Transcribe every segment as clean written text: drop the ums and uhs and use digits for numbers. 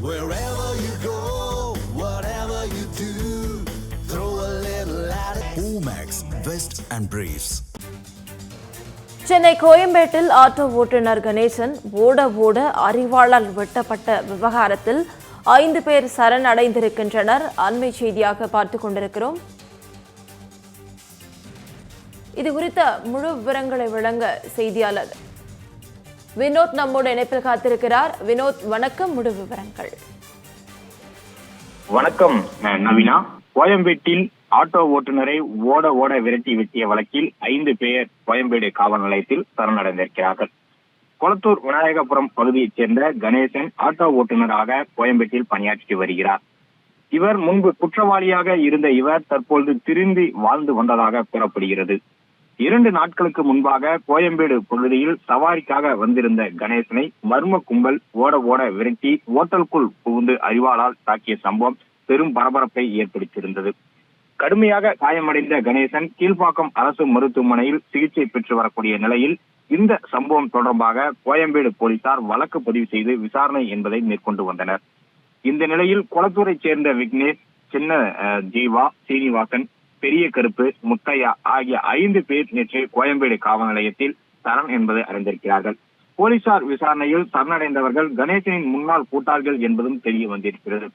Wherever you go, whatever you do, throw a little at it. Omax, Vest and Briefs. Chennai கோயம்பேட்டில் auto ஓட்டுநர் கணேசன் ஓட அறிவாளால் வெட்டப்பட்ட விவகாரத்தில் 5 பேர் சரணடைந்திருக்கின்றனர். அண்மை செய்தியாக பார்த்துக் கொண்டிருக்கிறோம். இது குறித்த முழு விவரங்களை வழங்க செய்தியாளர் வினோத் நம்மோடு இணைப்பில் காத்திருக்கிறார். வினோத், வணக்கம். முழு விவரங்கள். வணக்கம் நவீனா. கோயம்பேட்டில் ஆட்டோ ஓட்டுநரை ஓட விரட்டி வெட்டிய வழக்கில் 5 பேர் கோயம்பேடு காவல் நிலையத்தில் சரணடைந்திருக்கிறார்கள். கொளத்தூர் விநாயகபுரம் பகுதியைச் சேர்ந்த கணேசன் ஆட்டோ ஓட்டுநராக கோயம்பேட்டில் பணியாற்றி வருகிறார். இவர் முன்பு குற்றவாளியாக இருந்த இவர் தற்பொழுது திருந்தி வாழ்ந்து வந்ததாக கூறப்படுகிறது. 2 நாட்களுக்கு முன்பாக கோயம்பேடு பகுதியில் சவாரிக்காக வந்திருந்த கணேசனை மர்ம கும்பல் ஓட விரட்டி ஓட்டலுக்குள் புகுந்து அறிவாளால் தாக்கிய சம்பவம் பெரும் பரபரப்பை ஏற்படுத்தியிருந்தது. கடுமையாக காயமடைந்த கணேசன் கீழ்ப்பாக்கம் அரசு மருத்துவமனையில் சிகிச்சை பெற்று வரக்கூடிய நிலையில் இந்த சம்பவம் தொடர்பாக கோயம்பேடு போலீசார் வழக்கு பதிவு செய்து விசாரணை என்பதை மேற்கொண்டு வந்தனர். இந்த நிலையில் கொளத்தூரைச் சேர்ந்த விக்னேஷ், சின்ன ஜீவா, சீனிவாசன், பெரிய கருப்பு, முத்தையா ஆகிய 5 பேர் நேற்று கோயம்பேடு காவல் நிலையத்தில் சரண் என்பதை அறிந்திருக்கிறார்கள். போலீசார் விசாரணையில் சரணடைந்தவர்கள் கணேசனின் முன்னாள் கூட்டாளிகள் என்பதும் தெரிய வந்திருக்கிறது.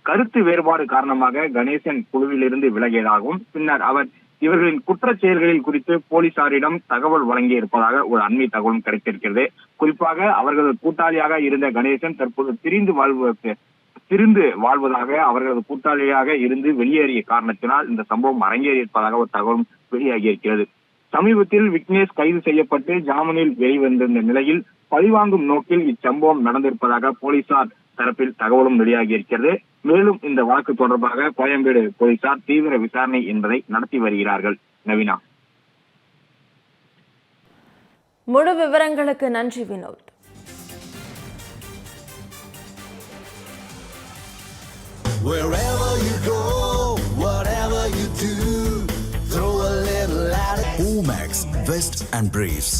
கருத்து வேறுபாடு காரணமாக கணேசன் குழுவிலிருந்து விலகியதாகவும் பின்னர் அவர் இவர்களின் குற்றச் செயல்களில் குறித்து போலீசாரிடம் தகவல் வழங்கி இருப்பதாக ஒரு அண்மை தகவலும் கிடைத்திருக்கிறது. குறிப்பாக அவர்களது கூட்டாளியாக இருந்த கணேசன் தற்போது திரிந்து வாழ்வதாக அவர்களது கூட்டாளியாக இருந்து வெளியேறிய காரணத்தினால் இந்த சம்பவம் அரங்கேறியிருப்பதாக ஒரு தகவலும் வெளியாகியிருக்கிறது. சமீபத்தில் விக்னேஷ் கைது செய்யப்பட்டு ஜாமீனில் வெளிவந்திருந்த நிலையில் பழிவாங்கும் நோக்கில் இச்சம்பவம் நடந்திருப்பதாக போலீசார் தரப்பில் தகவலும் வெளியாகியிருக்கிறது. மேலும் இந்த வழக்கு தொடர்பாக கோயம்பேடு போலீசார் தீவிர விசாரணை என்பதை நடத்தி வருகிறார்கள். நவீனா, முழு விவரங்களுக்கு நன்றி Vinod. Wherever you go, whatever you do, throw a little at it. Omax, Vest and Briefs.